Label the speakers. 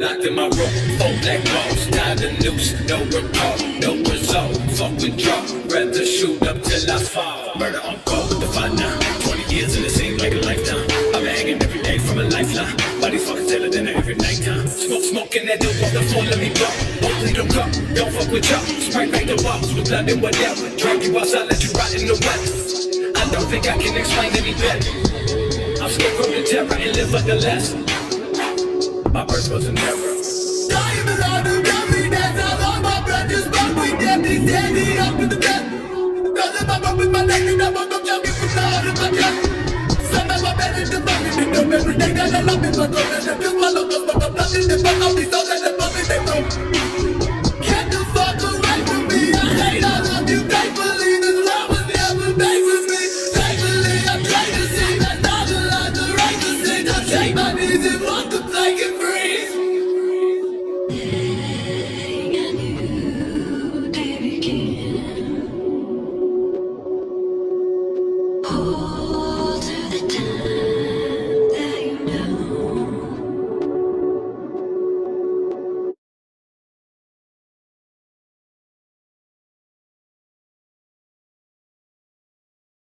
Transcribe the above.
Speaker 1: Locked in my room, 4 black balls, tied a noose, no recall, no result. Fuck with draw, rather shoot up till I fall. Murder on call with the fight now. 20 years and it seems like a lifetime. I've been hanging every day from a lifeline. Body fucking tailer dinner every nighttime. Smoking that dope off the floor, let me blow. Hopefully don't come, don't fuck with y'all. Spray paint the walls with blood and whatever. Drag you outside, let you rot in the wet. I don't think I can explain any better. I'm scared from the terror and live like the lesson. My birth was an error.
Speaker 2: Dying around the country, that's how all my brothers but we dead, they standing up in the bed. Cause if I'm up with my neck and I'm up, I'm jumping from the heart of my chest. Some of my bed is the fucking every day that I love me, but don't let them feel my love, but I'm not in the fuck, I'll be so that